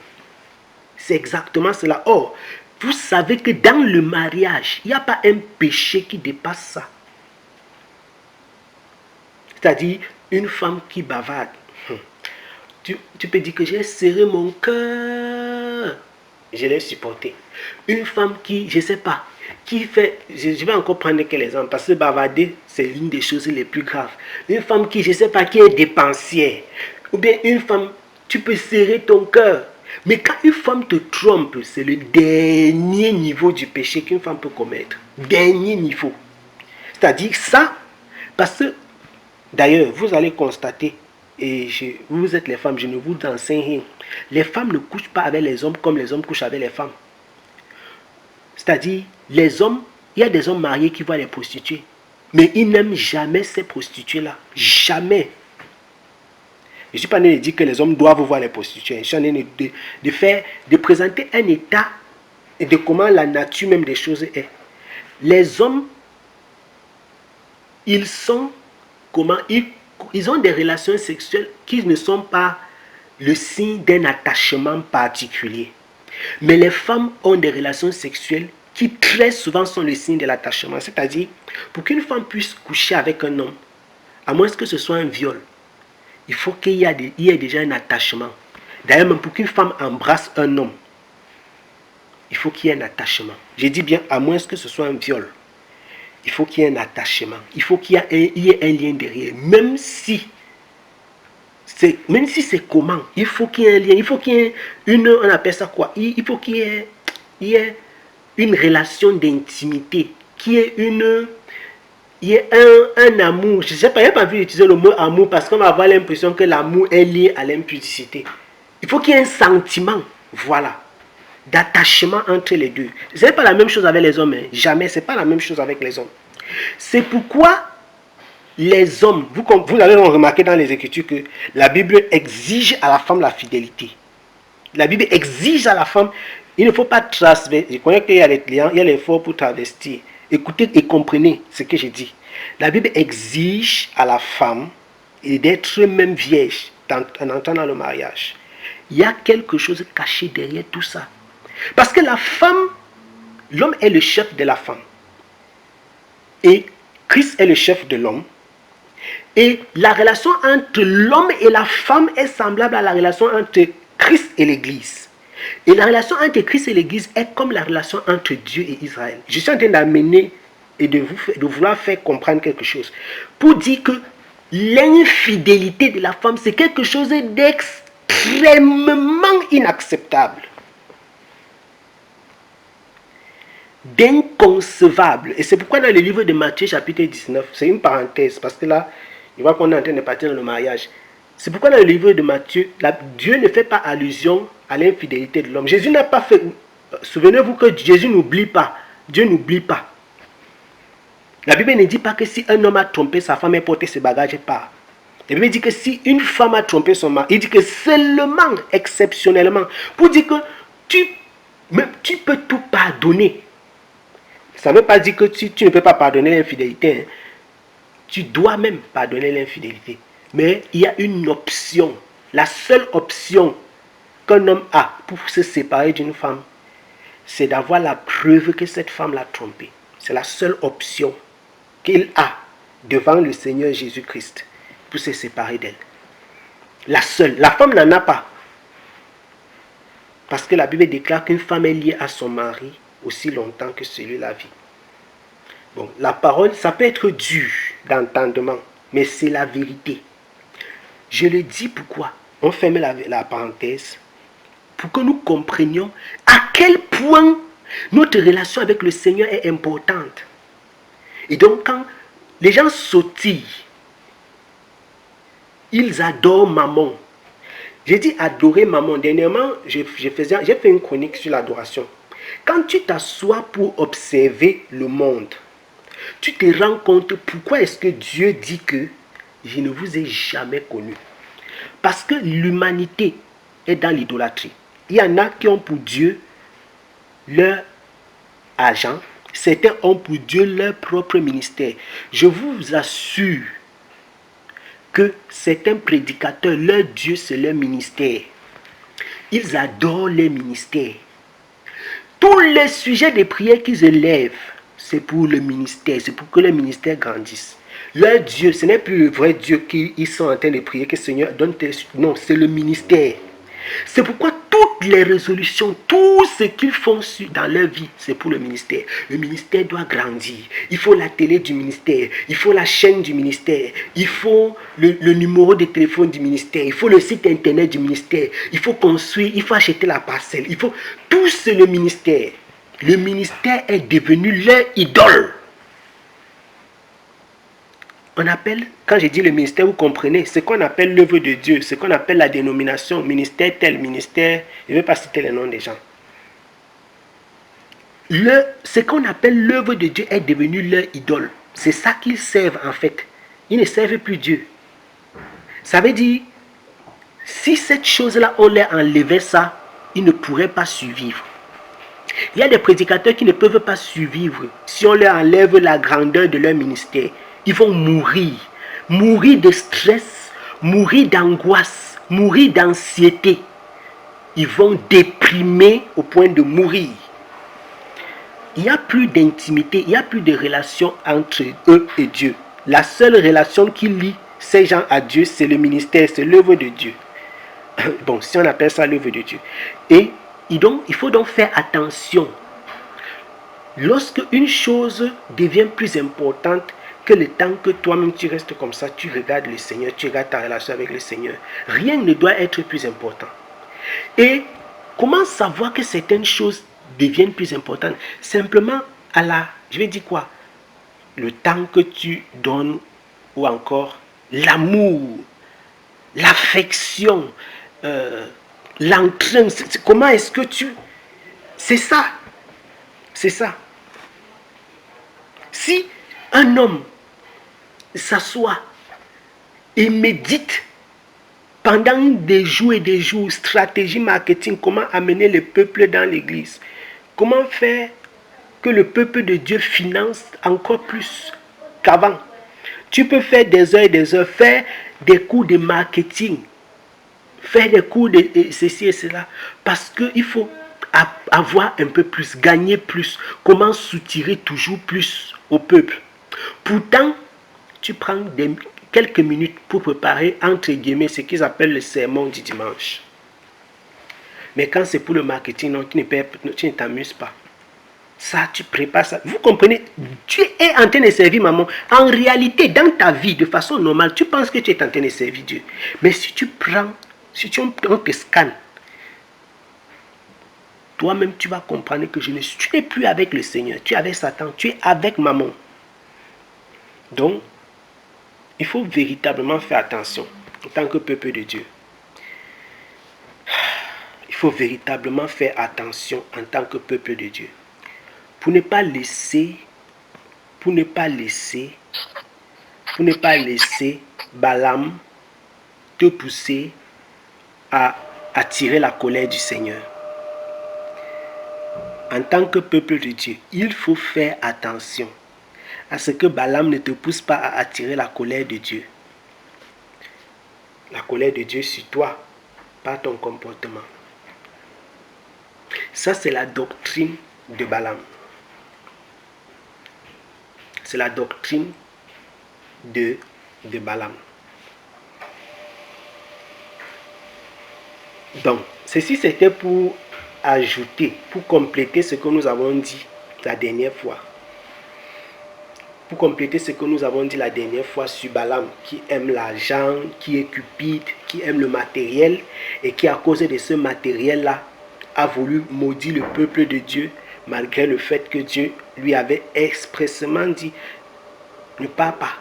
A: C'est exactement cela. Or, vous savez que dans le mariage, il n'y a pas un péché qui dépasse ça. C'est-à-dire, une femme qui bavarde. Tu peux dire que j'ai serré mon cœur. Je l'ai supporté. Une femme qui, je ne sais pas, qui fait, je vais encore prendre quel exemple, parce que bavarder, c'est l'une des choses les plus graves. Une femme qui, je ne sais pas, qui est dépensière, ou bien une femme, tu peux serrer ton cœur. Mais quand une femme te trompe, c'est le dernier niveau du péché qu'une femme peut commettre. Dernier niveau. C'est-à-dire ça, parce que, d'ailleurs, vous allez constater, et vous êtes les femmes, je ne vous enseigne rien. Les femmes ne couchent pas avec les hommes comme les hommes couchent avec les femmes. C'est-à-dire, les hommes, il y a des hommes mariés qui voient les prostituées. Mais ils n'aiment jamais ces prostituées-là. Jamais. Je ne suis pas né de dire que les hommes doivent voir les prostituées. Je suis né de présenter un état et de comment la nature même des choses est. Les hommes, ils sont comment ils ont des relations sexuelles qui ne sont pas le signe d'un attachement particulier. Mais les femmes ont des relations sexuelles qui très souvent sont le signe de l'attachement. C'est-à-dire, pour qu'une femme puisse coucher avec un homme, à moins que ce soit un viol, il faut qu'il y ait déjà un attachement. D'ailleurs, même pour qu'une femme embrasse un homme, il faut qu'il y ait un attachement. Je dis bien, à moins que ce soit un viol. Il faut qu'il y ait un attachement. Il faut qu'il y ait un lien derrière. Même si c'est comment, il faut qu'il y ait un lien. Il faut qu'il y ait on appelle ça quoi? Il faut qu'il y ait une relation d'intimité. Qu'il y ait un amour. Je ne sais pas, il n'y a pas envie d'utiliser le mot amour parce qu'on va avoir l'impression que l'amour est lié à l'impudicité. Il faut qu'il y ait un sentiment, voilà, d'attachement entre les deux. Ce n'est pas la même chose avec les hommes, hein. Jamais, ce n'est pas la même chose avec les hommes. C'est pourquoi les hommes, vous avez remarqué dans les Écritures que la Bible exige à la femme la fidélité. La Bible exige à la femme, il ne faut pas transvestir. Je connais qu'il y a les clients, il y a l'effort pour travestir. Écoutez et comprenez ce que je dis. La Bible exige à la femme d'être même vierge en entrant dans le mariage. Il y a quelque chose caché derrière tout ça. Parce que la femme, l'homme est le chef de la femme. Et Christ est le chef de l'homme. Et la relation entre l'homme et la femme est semblable à la relation entre Christ et l'Église. Et la relation entre Christ et l'Église est comme la relation entre Dieu et Israël. Je suis en train d'amener et de vouloir faire comprendre quelque chose. Pour dire que l'infidélité de la femme, c'est quelque chose d'extrêmement inacceptable. D'inconcevable. Et c'est pourquoi dans le livre de Matthieu chapitre 19, c'est une parenthèse, parce que là, je vois qu'on est en train de partir dans le mariage. C'est pourquoi dans le livre de Matthieu, Dieu ne fait pas allusion à l'infidélité de l'homme. Jésus n'a pas fait... Souvenez-vous que Jésus n'oublie pas. Dieu n'oublie pas. La Bible ne dit pas que si un homme a trompé sa femme et porté ses bagages et part. La Bible dit que si une femme a trompé son mari, il dit que seulement, exceptionnellement, pour dire que tu peux tout pardonner. Ça ne veut pas dire que tu ne peux pas pardonner l'infidélité. Hein. Tu dois même pardonner l'infidélité. Mais il y a une option. La seule option qu'un homme a pour se séparer d'une femme, c'est d'avoir la preuve que cette femme l'a trompé. C'est la seule option qu'il a devant le Seigneur Jésus-Christ pour se séparer d'elle. La seule. La femme n'en a pas. Parce que la Bible déclare qu'une femme est liée à son mari aussi longtemps que celui-là vit. Bon, la parole, ça peut être dur d'entendement, mais c'est la vérité. Je le dis pourquoi. On ferme la parenthèse. Pour que nous comprenions à quel point notre relation avec le Seigneur est importante. Et donc, quand les gens sautillent, ils adorent Mammon. J'ai dit adorer Mammon. Dernièrement, j'ai fait une chronique sur l'adoration. Quand tu t'assois pour observer le monde, tu te rends compte pourquoi est-ce que Dieu dit que je ne vous ai jamais connu. Parce que l'humanité est dans l'idolâtrie. Il y en a qui ont pour Dieu leur argent. Certains ont pour Dieu leur propre ministère. Je vous assure que certains prédicateurs, leur Dieu, c'est leur ministère. Ils adorent leur ministère. Tous les sujets de prière qu'ils élèvent, c'est pour le ministère, c'est pour que le ministère grandisse. Leur Dieu, ce n'est plus le vrai Dieu qu'ils sont en train de prier, que le Seigneur donne tes... Non, c'est le ministère. C'est pourquoi toutes les résolutions, tout ce qu'ils font dans leur vie, c'est pour le ministère. Le ministère doit grandir. Il faut la télé du ministère, il faut la chaîne du ministère, il faut le numéro de téléphone du ministère, il faut le site internet du ministère, il faut construire, il faut acheter la parcelle, il faut... Tout c'est le ministère. Le ministère est devenu leur idole. On appelle, quand je dis le ministère, vous comprenez, ce qu'on appelle l'œuvre de Dieu, ce qu'on appelle la dénomination, ministère tel, ministère, je ne vais pas citer les noms des gens. Ce qu'on appelle l'œuvre de Dieu est devenu leur idole. C'est ça qu'ils servent en fait. Ils ne servent plus Dieu. Ça veut dire, si cette chose-là, on leur enlevait ça, ils ne pourraient pas survivre. Il y a des prédicateurs qui ne peuvent pas survivre si on leur enlève la grandeur de leur ministère. Ils vont mourir. Mourir de stress, mourir d'angoisse, mourir d'anxiété. Ils vont déprimer au point de mourir. Il n'y a plus d'intimité, il n'y a plus de relation entre eux et Dieu. La seule relation qui lie ces gens à Dieu, c'est le ministère, c'est l'œuvre de Dieu. Bon, si on appelle ça l'œuvre de Dieu. Et il faut donc faire attention. Lorsque une chose devient plus importante que le temps que toi-même tu restes comme ça, tu regardes le Seigneur, tu regardes ta relation avec le Seigneur, rien ne doit être plus important. Et comment savoir que certaines choses deviennent plus importantes? Simplement je vais dire quoi? Le temps que tu donnes, ou encore l'amour, l'affection, l'entrain. Comment est-ce que tu... C'est ça. C'est ça. Si un homme s'assoit et médite pendant des jours et des jours, stratégie marketing, comment amener le peuple dans l'église, comment faire que le peuple de Dieu finance encore plus qu'avant. Tu peux faire des heures et des heures, faire des cours de marketing, faire des cours de ceci et cela, parce qu'il faut avoir un peu plus, gagner plus, comment soutirer toujours plus au peuple. Pourtant, tu prends quelques minutes pour préparer, entre guillemets, ce qu'ils appellent le sermon du dimanche. Mais quand c'est pour le marketing, non, tu ne t'amuses pas. Ça, tu prépares ça. Vous comprenez? Tu es en train de servir maman. En réalité, dans ta vie, de façon normale, tu penses que tu es en train de servir Dieu. Mais si tu prends, on te scanne, toi-même, tu vas comprendre que tu n'es plus avec le Seigneur. Tu es avec Satan. Tu es avec maman. Donc, il faut véritablement faire attention en tant que peuple de Dieu. Il faut véritablement faire attention en tant que peuple de Dieu. Pour ne pas laisser Balaam te pousser à attirer la colère du Seigneur. En tant que peuple de Dieu, il faut faire attention à ce que Balaam ne te pousse pas à attirer la colère de Dieu. La colère de Dieu sur toi, par ton comportement. Ça, c'est la doctrine de Balaam. C'est la doctrine de Balaam. Donc, ceci c'était pour ajouter, pour compléter ce que nous avons dit la dernière fois. Pour compléter ce que nous avons dit la dernière fois sur Balaam, qui aime l'argent, qui est cupide, qui aime le matériel, et qui à cause de ce matériel-là a voulu maudire le peuple de Dieu, malgré le fait que Dieu lui avait expressément dit ne pars pas.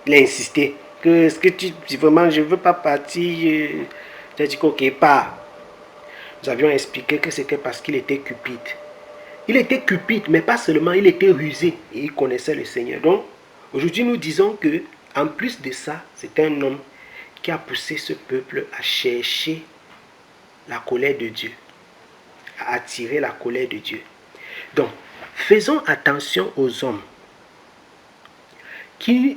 A: Il a insisté que est-ce que tu dis vraiment je ne veux pas partir. Tu as dit ok, pars. Nous avions expliqué que c'était parce qu'il était cupide. Il était cupide, mais pas seulement, il était rusé et il connaissait le Seigneur. Donc, aujourd'hui, nous disons que, en plus de ça, c'est un homme qui a poussé ce peuple à chercher la colère de Dieu, à attirer la colère de Dieu. Donc, faisons attention aux hommes qui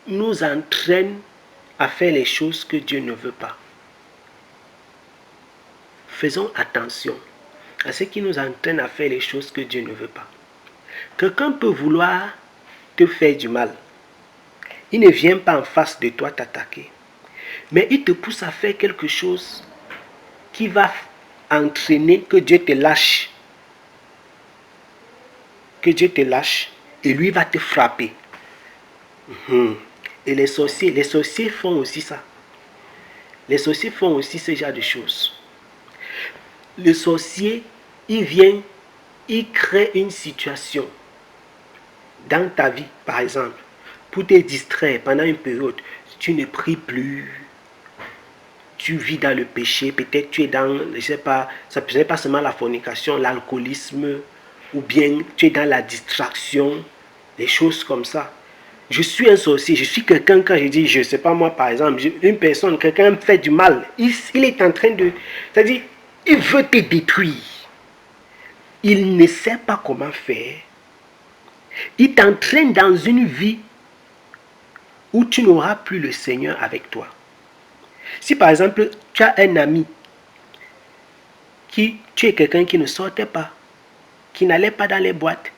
A: nous entraînent à faire les choses que Dieu ne veut pas. Faisons attention à ceux qui nous entraînent à faire les choses que Dieu ne veut pas. Quelqu'un peut vouloir te faire du mal. Il ne vient pas en face de toi t'attaquer. Mais il te pousse à faire quelque chose qui va entraîner que Dieu te lâche. Que Dieu te lâche et lui va te frapper. Et les sorciers font aussi ça. Les sorciers font aussi ce genre de choses. Le sorcier, il vient, il crée une situation dans ta vie, par exemple, pour te distraire pendant une période. Tu ne pries plus, tu vis dans le péché, peut-être tu es dans, je ne sais pas, ça ne pas seulement la fornication, l'alcoolisme, ou bien tu es dans la distraction, des choses comme ça. Je suis un sorcier, je suis quelqu'un, quand je dis, je ne sais pas moi par exemple, une personne, quelqu'un me fait du mal, il est en train de, c'est-à-dire, il veut te détruire. Il ne sait pas comment faire. Il t'entraîne dans une vie où tu n'auras plus le Seigneur avec toi. Si par exemple, tu as un ami, tu es quelqu'un qui ne sortait pas, qui n'allait pas dans les boîtes,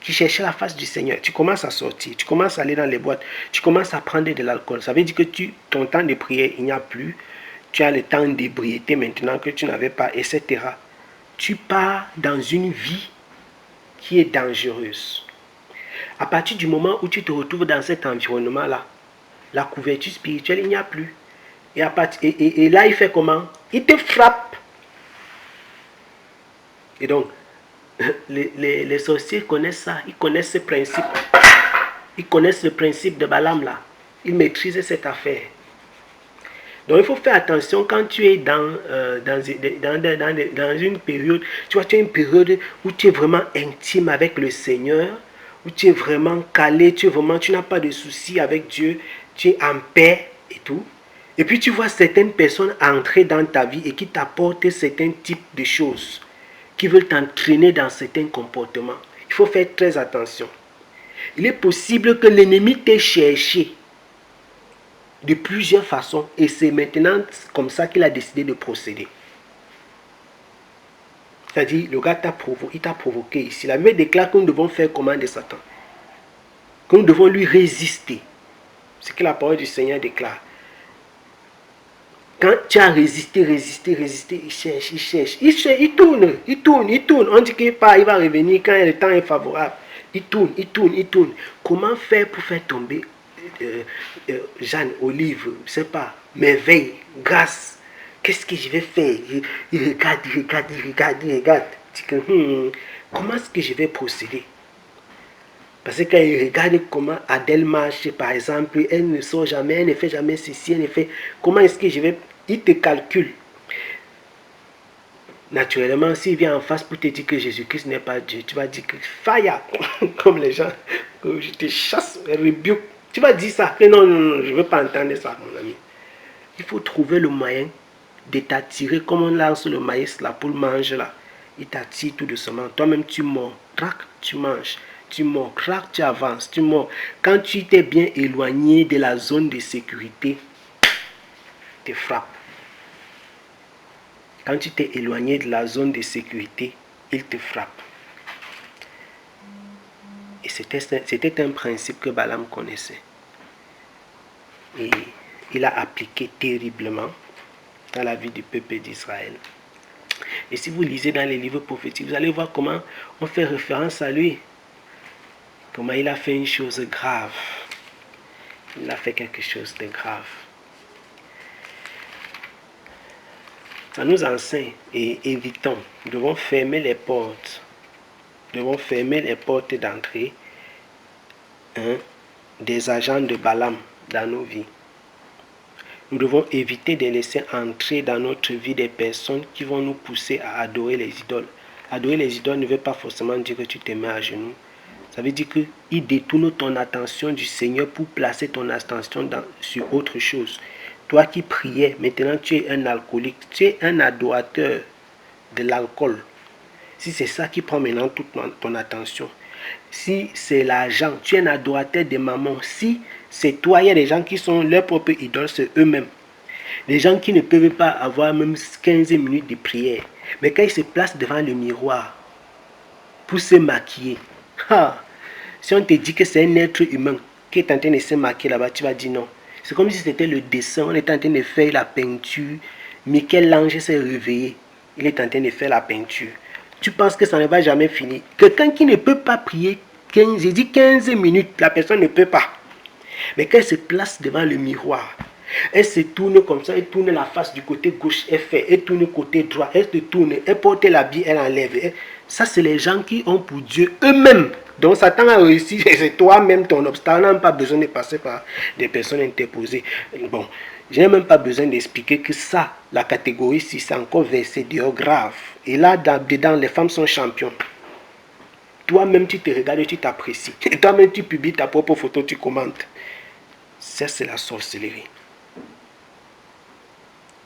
A: qui cherchait la face du Seigneur, tu commences à sortir, tu commences à aller dans les boîtes, tu commences à prendre de l'alcool. Ça veut dire que ton temps de prière, il n'y a plus. Tu as le temps d'ébriété maintenant que tu n'avais pas, etc. Tu pars dans une vie qui est dangereuse. À partir du moment où tu te retrouves dans cet environnement-là, la couverture spirituelle, il n'y a plus. Et là, il fait comment? Il te frappe. Et donc, les sorciers connaissent ça. Ils connaissent ce principe. Ils connaissent le principe de Balaam là. Ils maîtrisent cette affaire. Donc, il faut faire attention quand tu es dans une période, tu vois, tu as une période où tu es vraiment intime avec le Seigneur, où tu es vraiment calé, tu n'as pas de soucis avec Dieu, tu es en paix et tout. Et puis tu vois certaines personnes entrer dans ta vie et qui t'apportent certains types de choses, qui veulent t'entraîner dans certains comportements. Il faut faire très attention. Il est possible que l'ennemi t'ait cherché de plusieurs façons et c'est maintenant comme ça qu'il a décidé de procéder. C'est-à-dire, le gars il t'a provoqué ici. La Bible déclare que nous devons faire comment de Satan. Que nous devons lui résister. C'est ce que la parole du Seigneur déclare. Quand tu as résisté, il cherche. Il tourne. On dit qu'il part, il va revenir quand le temps est favorable. Il tourne. Comment faire pour faire tomber Jeanne, Olive, je ne sais pas, merveille, grâce? Qu'est-ce que je vais faire? Il regarde. Dit que, comment est-ce que je vais procéder? Parce que quand il regarde comment Adèle marche, par exemple, elle ne sort jamais, elle ne fait jamais ceci, elle ne fait... Comment est-ce que je vais... Il te calcule. Naturellement, s'il vient en face pour te dire que Jésus-Christ n'est pas Dieu, tu vas dire que fire, comme les gens, que je te chasse, rebuke. Tu vas dire ça. Mais non, je ne veux pas entendre ça, mon ami. Il faut trouver le moyen de t'attirer, comme on lance le maïs là pour le manger là. Il t'attire tout doucement. Toi-même, tu mords, crac, tu manges. Tu mords, crac, tu avances, tu mords. Quand tu t'es bien éloigné de la zone de sécurité, tu frappes. Quand tu t'es éloigné de la zone de sécurité, il te frappe. Et c'était un principe que Balaam connaissait. Et il a appliqué terriblement dans la vie du peuple d'Israël. Et si vous lisez dans les livres prophétiques, vous allez voir comment on fait référence à lui. Comment il a fait une chose grave. Il a fait quelque chose de grave. Ça nous enseigne et évitons. Nous devons fermer les portes. Nous devons fermer les portes d'entrée des agents de Balaam dans nos vies. Nous devons éviter de laisser entrer dans notre vie des personnes qui vont nous pousser à adorer les idoles. Adorer les idoles ne veut pas forcément dire que tu te mets à genoux. Ça veut dire qu'il détourne ton attention du Seigneur pour placer ton attention sur autre chose. Toi qui priais, maintenant tu es un alcoolique, tu es un adorateur de l'alcool. Si c'est ça qui prend maintenant toute ton attention, si c'est l'argent, tu es un adorateur de maman. Si c'est toi, il y a des gens qui sont leurs propres idoles, c'est eux-mêmes. Des gens qui ne peuvent pas avoir même 15 minutes de prière. Mais quand ils se placent devant le miroir pour se maquiller, si on te dit que c'est un être humain qui est en train de se maquiller là-bas, tu vas dire non. C'est comme si c'était le dessin, on est en train de faire la peinture. Michel-Ange s'est réveillé, il est en train de faire la peinture. Tu penses que ça ne va jamais finir. Quelqu'un qui ne peut pas prier 15 minutes, la personne ne peut pas. Mais quand elle se place devant le miroir, elle se tourne comme ça, elle tourne la face du côté gauche, elle tourne côté droit, elle se tourne, elle porte l'habit, elle enlève. Ça, c'est les gens qui ont pour Dieu eux-mêmes. Donc Satan a réussi, c'est toi-même ton obstacle. On n'a pas besoin de passer par des personnes interposées. Bon, je n'ai même pas besoin d'expliquer que ça, la catégorie 6, c'est encore versé dehors grave. Et là, dedans, les femmes sont championnes. Toi-même, tu te regardes, tu t'apprécies. Et toi-même, tu publies ta propre photo, tu commentes. Ça, c'est la sorcellerie.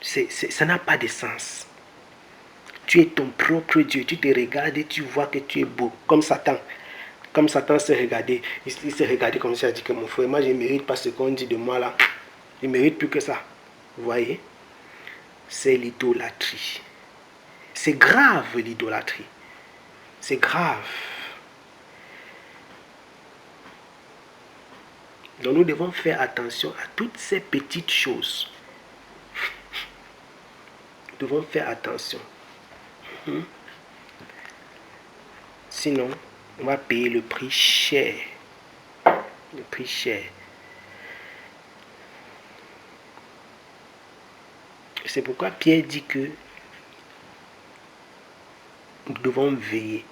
A: Ça n'a pas de sens. Tu es ton propre Dieu. Tu te regardes et tu vois que tu es beau. Comme Satan. Comme Satan s'est regardé. Il s'est regardé comme ça. Il a dit que mon frère, moi, je ne mérite pas ce qu'on dit de moi là. Je ne mérite plus que ça. Vous voyez? C'est l'idolâtrie. C'est grave l'idolâtrie. C'est grave. Donc nous devons faire attention à toutes ces petites choses. Nous devons faire attention. Sinon, on va payer le prix cher. Le prix cher. C'est pourquoi Pierre dit que nous devons veiller.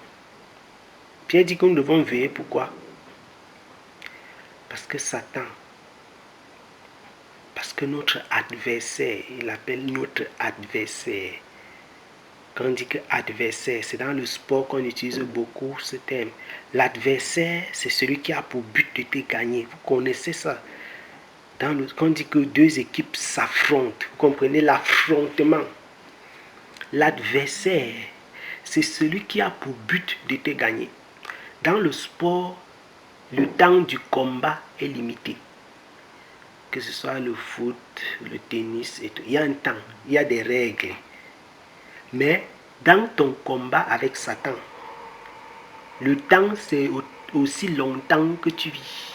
A: Pierre dit que nous devons veiller. Pourquoi? Parce que Satan, parce que notre adversaire, il appelle notre adversaire. Quand on dit que adversaire, c'est dans le sport qu'on utilise beaucoup ce terme. L'adversaire, c'est celui qui a pour but de te gagner. Vous connaissez ça. Quand on dit que deux équipes s'affrontent, vous comprenez l'affrontement. L'adversaire, c'est celui qui a pour but de te gagner. Dans le sport, le temps du combat est limité. Que ce soit le foot, le tennis et tout. Il y a un temps, il y a des règles. Mais dans ton combat avec Satan, le temps c'est aussi longtemps que tu vis.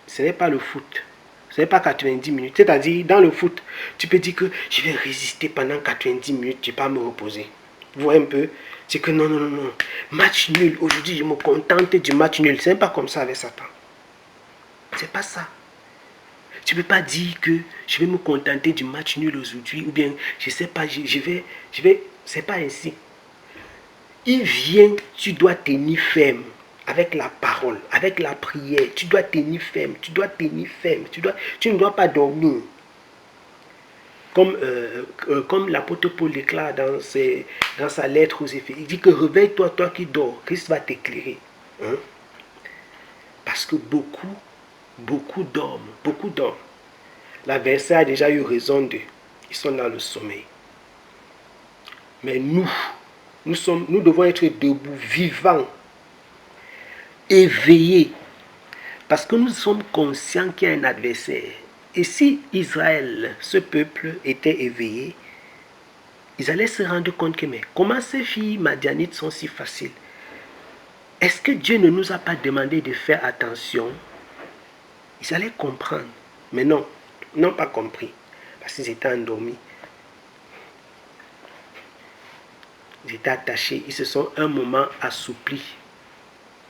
A: Ce n'est pas le foot. Ce n'est pas 90 minutes. C'est-à-dire, dans le foot, tu peux dire que je vais résister pendant 90 minutes, je ne vais pas me reposer. Vous voyez un peu? C'est que non. Match nul. Aujourd'hui, je me contente du match nul. Ce n'est pas comme ça avec Satan. C'est pas ça. Tu ne peux pas dire que je vais me contenter du match nul aujourd'hui, ou bien, je ne sais pas, je vais, c'est pas ainsi. Il vient, tu dois tenir ferme avec la parole, avec la prière. Tu dois tenir ferme, tu ne dois pas dormir. Comme l'apôtre Paul déclare dans sa lettre aux Éphésiens, il dit que réveille-toi, toi qui dors, Christ va t'éclairer. Parce que beaucoup dorment. L'adversaire a déjà eu raison d'eux. Ils sont dans le sommeil. Mais nous devons être debout, vivants, éveillés. Parce que nous sommes conscients qu'il y a un adversaire. Et si Israël, ce peuple, était éveillé, ils allaient se rendre compte que, mais comment ces filles madianites sont si faciles? Est-ce que Dieu ne nous a pas demandé de faire attention? Ils allaient comprendre. Mais non, ils n'ont pas compris. Parce qu'ils étaient endormis. Ils étaient attachés. Ils se sont un moment assouplis.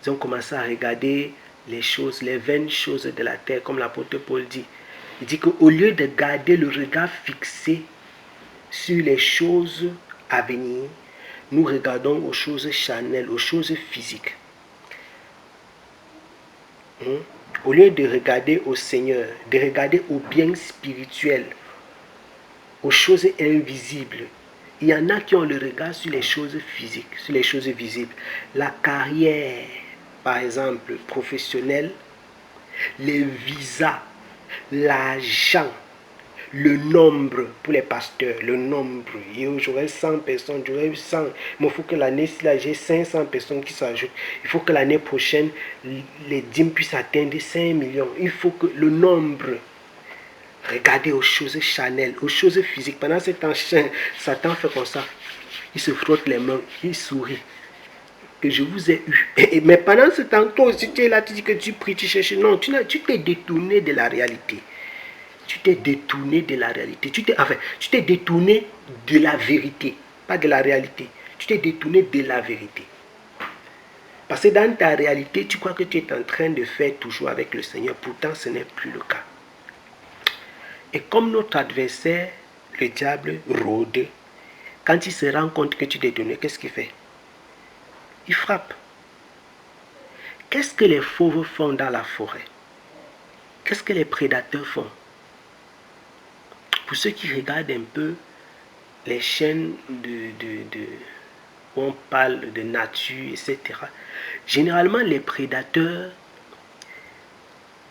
A: Ils ont commencé à regarder les choses, les vaines choses de la terre, comme l'apôtre Paul dit. Il dit qu'au lieu de garder le regard fixé sur les choses à venir, nous regardons aux choses charnelles, aux choses physiques. Au lieu de regarder au Seigneur, de regarder au bien spirituel, aux choses invisibles, il y en a qui ont le regard sur les choses physiques, sur les choses visibles. La carrière, par exemple, professionnelle, les visas, l'argent, le nombre pour les pasteurs, le nombre. J'aurai 100 personnes, j'aurai 100. Mais il faut que l'année, si là j'ai 500 personnes qui s'ajoutent, il faut que l'année prochaine, les dîmes puissent atteindre 5 millions. Il faut que le nombre. Regardez aux choses charnelles, aux choses physiques. Pendant ce temps, Satan fait comme ça. Il se frotte les mains, il sourit. Que je vous ai eu. Mais pendant ce temps, toi aussi, tu es là, tu dis que tu pries, tu cherches. Non, tu t'es détourné de la réalité. Tu t'es détourné de la réalité. Tu t'es détourné de la vérité. Pas de la réalité. Tu t'es détourné de la vérité. Parce que dans ta réalité, tu crois que tu es en train de faire toujours avec le Seigneur. Pourtant, ce n'est plus le cas. Et comme notre adversaire, le diable, rôde, quand il se rend compte que tu t'es donné, qu'est-ce qu'il fait? Il frappe. Qu'est-ce que les fauves font dans la forêt? Qu'est-ce que les prédateurs font? Pour ceux qui regardent un peu les chaînes où on parle de nature, etc., généralement les prédateurs,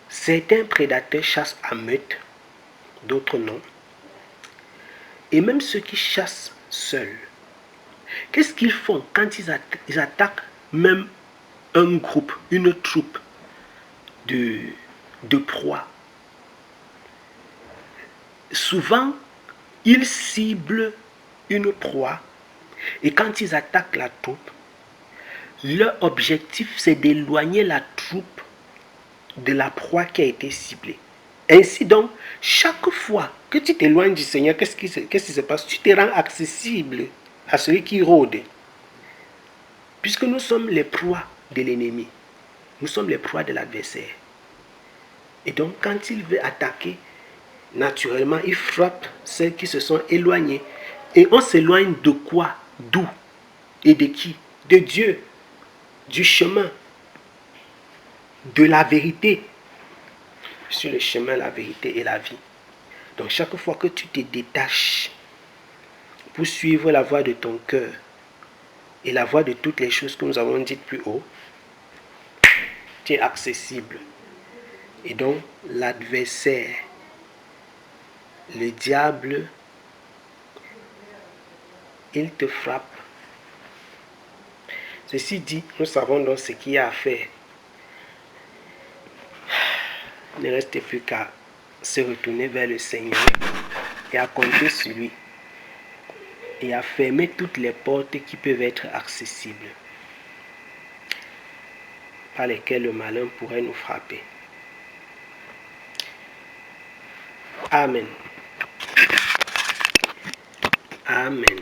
A: certains prédateurs chassent à meute, d'autres non. Et même ceux qui chassent seuls, qu'est-ce qu'ils font quand ils attaquent même un groupe, une troupe de proies? Souvent, ils ciblent une proie et quand ils attaquent la troupe, leur objectif c'est d'éloigner la troupe de la proie qui a été ciblée. Ainsi donc, chaque fois que tu t'éloignes du Seigneur, qu'est-ce qui se passe? Tu te rends accessible à celui qui rôde. Puisque nous sommes les proies de l'ennemi. Nous sommes les proies de l'adversaire. Et donc, quand il veut attaquer, naturellement, il frappe celles qui se sont éloignées. Et on s'éloigne de quoi? D'où? Et de qui? De Dieu. Du chemin. De la vérité. Sur le chemin, la vérité et la vie. Donc, chaque fois que tu te détaches pour suivre la voie de ton cœur et la voie de toutes les choses que nous avons dites plus haut, tu es accessible. Et donc, l'adversaire, le diable, il te frappe. Ceci dit, nous savons donc ce qu'il y a à faire. Il ne reste plus qu'à se retourner vers le Seigneur et à compter sur lui et à fermer toutes les portes qui peuvent être accessibles, par lesquelles le malin pourrait nous frapper. Amen. Amen.